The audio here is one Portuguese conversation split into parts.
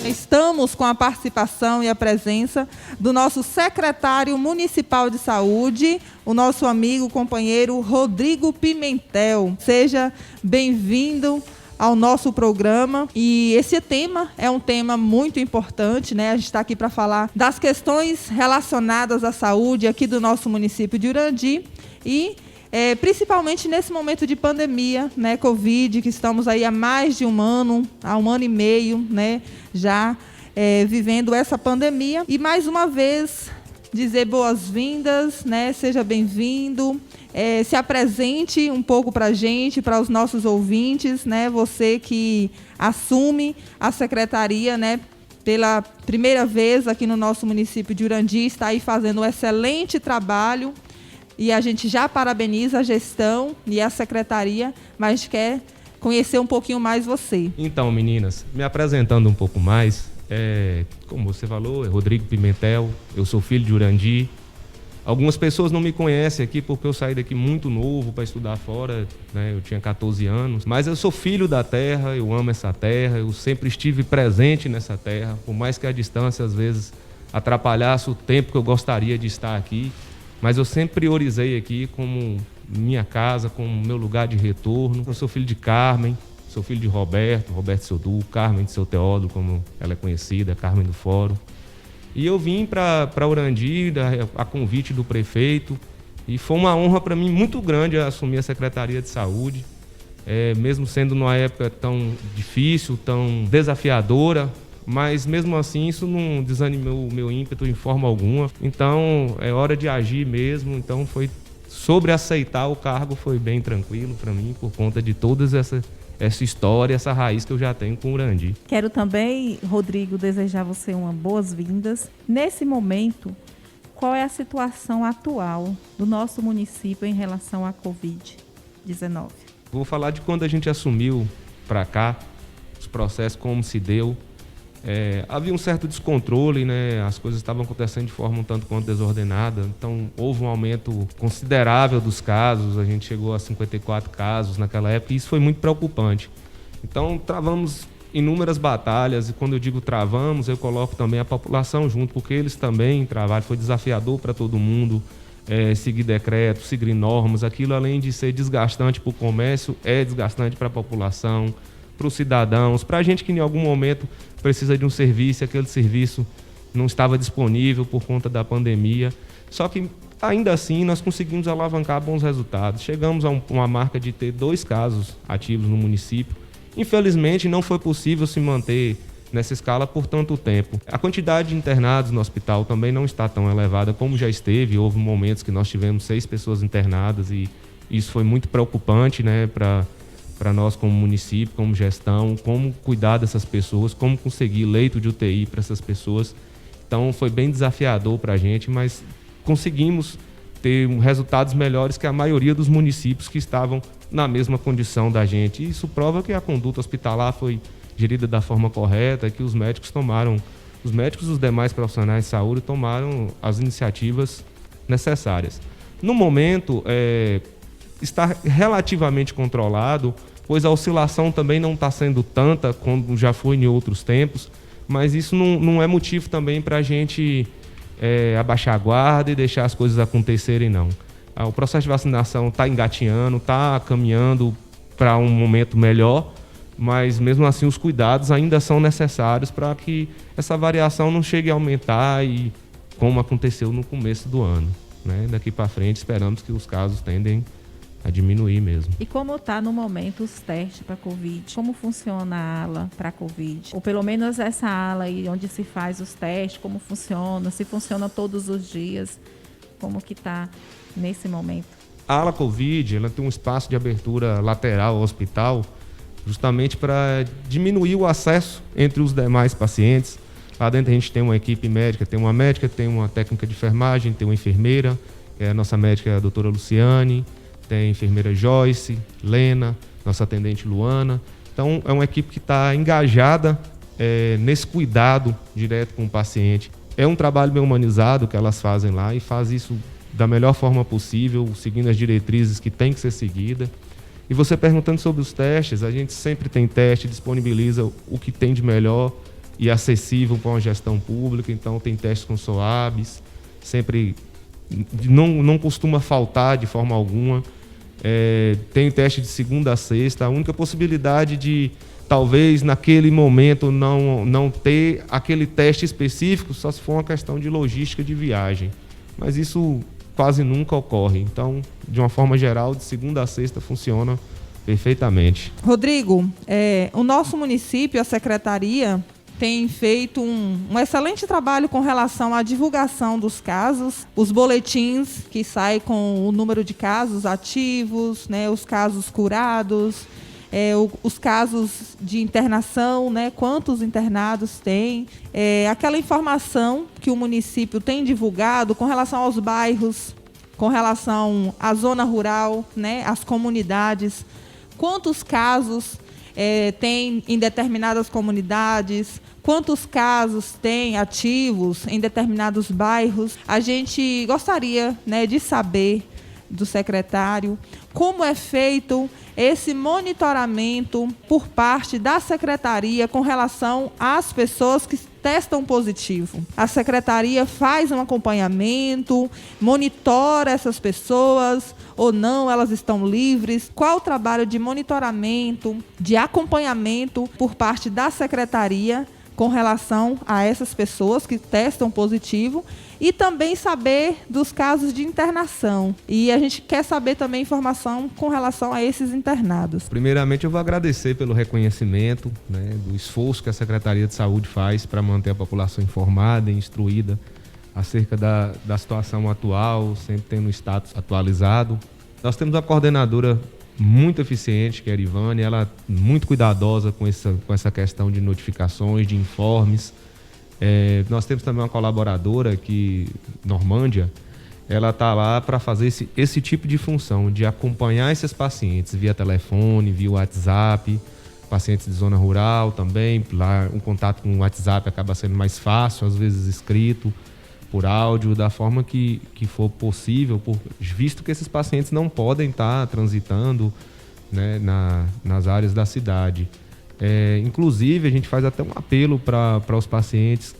Estamos com a participação e a presença do nosso secretário municipal de saúde, o nosso amigo, companheiro Rodrigo Pimentel. Seja bem-vindo ao nosso programa. E esse tema é um tema muito importante, né? A gente está aqui para falar das questões relacionadas à saúde aqui do nosso município de Urandi e principalmente nesse momento de pandemia, né, Covid, que estamos aí há mais de há 1 ano e meio, né, já vivendo essa pandemia. E mais uma vez dizer boas-vindas, né? Seja bem-vindo. Se apresente um pouco para a gente, para os nossos ouvintes, né? Você que assume a secretaria, né, pela primeira vez aqui no nosso município de Urandi, está aí fazendo um excelente trabalho e a gente já parabeniza a gestão e a secretaria, mas a gente quer conhecer um pouquinho mais você. Então, meninas, me apresentando um pouco mais, como você falou, é Rodrigo Pimentel, eu sou filho de Urandi. Algumas pessoas não me conhecem aqui porque eu saí daqui muito novo para estudar fora, né? Eu tinha 14 anos, mas eu sou filho da terra, eu amo essa terra, eu sempre estive presente nessa terra, por mais que a distância às vezes atrapalhasse o tempo que eu gostaria de estar aqui, mas eu sempre priorizei aqui como minha casa, como meu lugar de retorno. Eu sou filho de Carmen, sou filho de Roberto Sodu, Carmen de Seu Teódulo, como ela é conhecida, Carmen do Fórum. E eu vim para Urandi a convite do prefeito e foi uma honra para mim muito grande assumir a Secretaria de Saúde, mesmo sendo numa época tão difícil, tão desafiadora, mas mesmo assim isso não desanimou o meu ímpeto em forma alguma. Então é hora de agir mesmo, então foi sobre aceitar o cargo, foi bem tranquilo para mim por conta de todas essa história, essa raiz que eu já tenho com o Urandi. Quero também, Rodrigo, desejar você uma boas-vindas. Nesse momento, qual é a situação atual do nosso município em relação à Covid-19? Vou falar de quando a gente assumiu para cá, os processos, como se deu. Havia um certo descontrole, né? As coisas estavam acontecendo de forma um tanto quanto desordenada, então houve um aumento considerável dos casos, a gente chegou a 54 casos naquela época e isso foi muito preocupante. Então travamos inúmeras batalhas e quando eu digo travamos, eu coloco também a população junto, porque eles também travaram, foi desafiador para todo mundo, seguir decretos, seguir normas, aquilo além de ser desgastante para o comércio, é desgastante para a população, para os cidadãos, para a gente que em algum momento precisa de um serviço, aquele serviço não estava disponível por conta da pandemia. Só que, ainda assim, nós conseguimos alavancar bons resultados. Chegamos a uma marca de ter 2 casos ativos no município. Infelizmente, não foi possível se manter nessa escala por tanto tempo. A quantidade de internados no hospital também não está tão elevada como já esteve. Houve momentos que nós tivemos 6 pessoas internadas e isso foi muito preocupante, né, para nós como município, como gestão, como cuidar dessas pessoas, como conseguir leito de UTI para essas pessoas. Então foi bem desafiador para a gente, mas conseguimos ter resultados melhores que a maioria dos municípios que estavam na mesma condição da gente. E isso prova que a conduta hospitalar foi gerida da forma correta, que os médicos e os demais profissionais de saúde tomaram as iniciativas necessárias. No momento, está relativamente controlado, pois a oscilação também não está sendo tanta como já foi em outros tempos, mas isso não é motivo também para a gente abaixar a guarda e deixar as coisas acontecerem, não. O processo de vacinação está engatinhando, está caminhando para um momento melhor, mas mesmo assim os cuidados ainda são necessários para que essa variação não chegue a aumentar e como aconteceu no começo do ano, né? Daqui para frente esperamos que os casos tendem a diminuir mesmo. E como está no momento os testes para Covid? Como funciona a ala para Covid? Ou pelo menos essa ala aí onde se faz os testes, como funciona? Se funciona todos os dias? Como que está nesse momento? A ala Covid, ela tem um espaço de abertura lateral ao hospital, justamente para diminuir o acesso entre os demais pacientes. Lá dentro a gente tem uma equipe médica, tem uma técnica de enfermagem, tem uma enfermeira, a nossa médica é a doutora Luciane, tem a enfermeira Joyce, Lena, nossa atendente Luana. Então, é uma equipe que está engajada nesse cuidado direto com o paciente. É um trabalho bem humanizado que elas fazem lá e faz isso da melhor forma possível, seguindo as diretrizes que tem que ser seguida. E você perguntando sobre os testes, a gente sempre tem teste, disponibiliza o que tem de melhor e acessível para uma gestão pública. Então tem testes com SOABs, sempre não costuma faltar de forma alguma. Tem teste de segunda a sexta. A única possibilidade de talvez naquele momento não ter aquele teste específico só se for uma questão de logística de viagem, mas isso quase nunca ocorre. Então, de uma forma geral, de segunda a sexta funciona perfeitamente. Rodrigo, o nosso município, a secretaria, tem feito um excelente trabalho com relação à divulgação dos casos, os boletins que saem com o número de casos ativos, né, os casos curados, os casos de internação, né, quantos internados tem, aquela informação que o município tem divulgado com relação aos bairros, com relação à zona rural, né, às comunidades, quantos casos tem em determinadas comunidades, quantos casos tem ativos em determinados bairros. A gente gostaria, né, de saber do secretário como é feito esse monitoramento por parte da secretaria com relação às pessoas que testam positivo. A secretaria faz um acompanhamento, monitora essas pessoas ou não, elas estão livres? Qual o trabalho de monitoramento, de acompanhamento por parte da secretaria com relação a essas pessoas que testam positivo e também saber dos casos de internação. E a gente quer saber também informação com relação a esses internados. Primeiramente, eu vou agradecer pelo reconhecimento, né, do esforço que a Secretaria de Saúde faz para manter a população informada e instruída acerca da situação atual, sempre tendo o status atualizado. Nós temos uma coordenadora muito eficiente, que é a Irivane, ela é muito cuidadosa com essa questão de notificações, de informes. Nós temos também uma colaboradora aqui, Normândia, ela está lá para fazer esse tipo de função, de acompanhar esses pacientes via telefone, via WhatsApp, pacientes de zona rural também, lá o contato com o WhatsApp acaba sendo mais fácil, às vezes escrito, por áudio, da forma que for possível, visto que esses pacientes não podem estar transitando, né, nas áreas da cidade. Inclusive, a gente faz até um apelo para os pacientes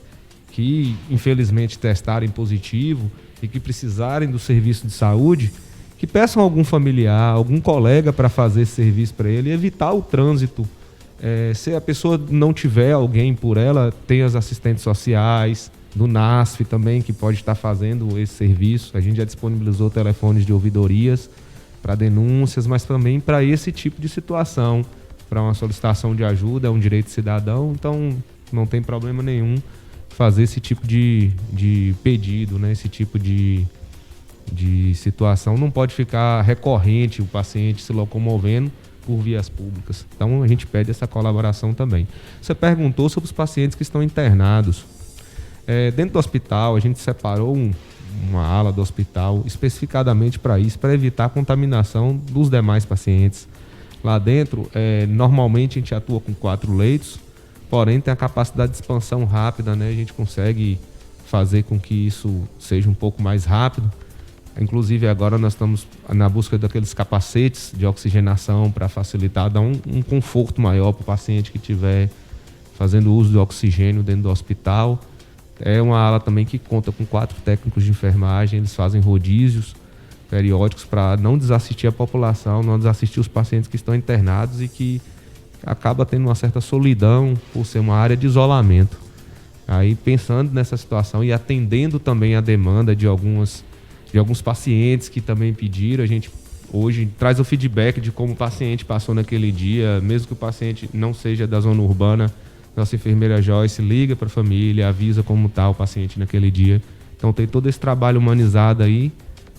que, infelizmente, testarem positivo e que precisarem do serviço de saúde, que peçam algum familiar, algum colega para fazer esse serviço para ele e evitar o trânsito. Se a pessoa não tiver alguém por ela, tem as assistentes sociais, do NASF também, que pode estar fazendo esse serviço. A gente já disponibilizou telefones de ouvidorias para denúncias, mas também para esse tipo de situação, para uma solicitação de ajuda, é um direito cidadão, então não tem problema nenhum fazer esse tipo de pedido, né? Esse tipo de situação. Não pode ficar recorrente o paciente se locomovendo por vias públicas. Então a gente pede essa colaboração também. Você perguntou sobre os pacientes que estão internados. Dentro do hospital, a gente separou uma ala do hospital especificadamente para isso, para evitar a contaminação dos demais pacientes. Lá dentro, normalmente a gente atua com 4 leitos, porém tem a capacidade de expansão rápida, né? A gente consegue fazer com que isso seja um pouco mais rápido. Inclusive agora nós estamos na busca daqueles capacetes de oxigenação para facilitar, dar um conforto maior para o paciente que estiver fazendo uso do oxigênio dentro do hospital. É uma ala também que conta com 4 técnicos de enfermagem, eles fazem rodízios periódicos para não desassistir a população, não desassistir os pacientes que estão internados e que acaba tendo uma certa solidão por ser uma área de isolamento. Aí, pensando nessa situação e atendendo também a demanda de alguns pacientes que também pediram, a gente hoje traz o feedback de como o paciente passou naquele dia, mesmo que o paciente não seja da zona urbana. Nossa enfermeira Joyce liga para a família, avisa como está o paciente naquele dia. Então tem todo esse trabalho humanizado aí,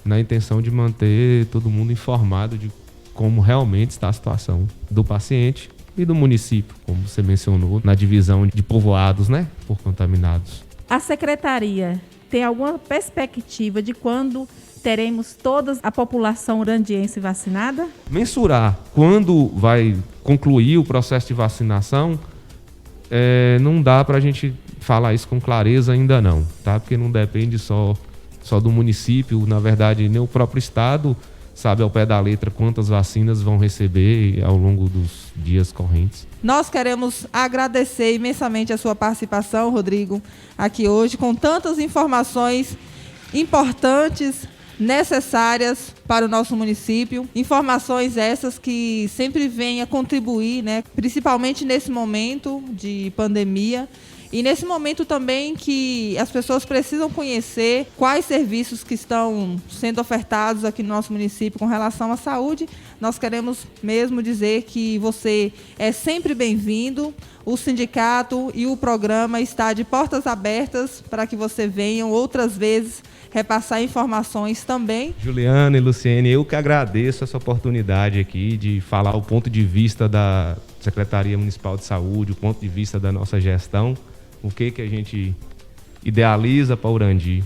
na intenção de manter todo mundo informado de como realmente está a situação do paciente e do município, como você mencionou, na divisão de povoados, né, por contaminados. A secretaria tem alguma perspectiva de quando teremos toda a população urandiense vacinada? Mensurar quando vai concluir o processo de vacinação, não dá para a gente falar isso com clareza ainda não, tá? Porque não depende só do município, na verdade nem o próprio estado sabe ao pé da letra quantas vacinas vão receber ao longo dos dias correntes. Nós queremos agradecer imensamente a sua participação, Rodrigo, aqui hoje, com tantas informações importantes, necessárias para o nosso município. Informações essas que sempre vêm a contribuir, né, principalmente nesse momento de pandemia. E nesse momento também que as pessoas precisam conhecer quais serviços que estão sendo ofertados aqui no nosso município com relação à saúde, nós queremos mesmo dizer que você é sempre bem-vindo. O sindicato e o programa está de portas abertas para que você venha outras vezes repassar informações também. Juliana e Luciene, eu que agradeço essa oportunidade aqui de falar o ponto de vista da Secretaria Municipal de Saúde, o ponto de vista da nossa gestão, o que a gente idealiza para Urandi.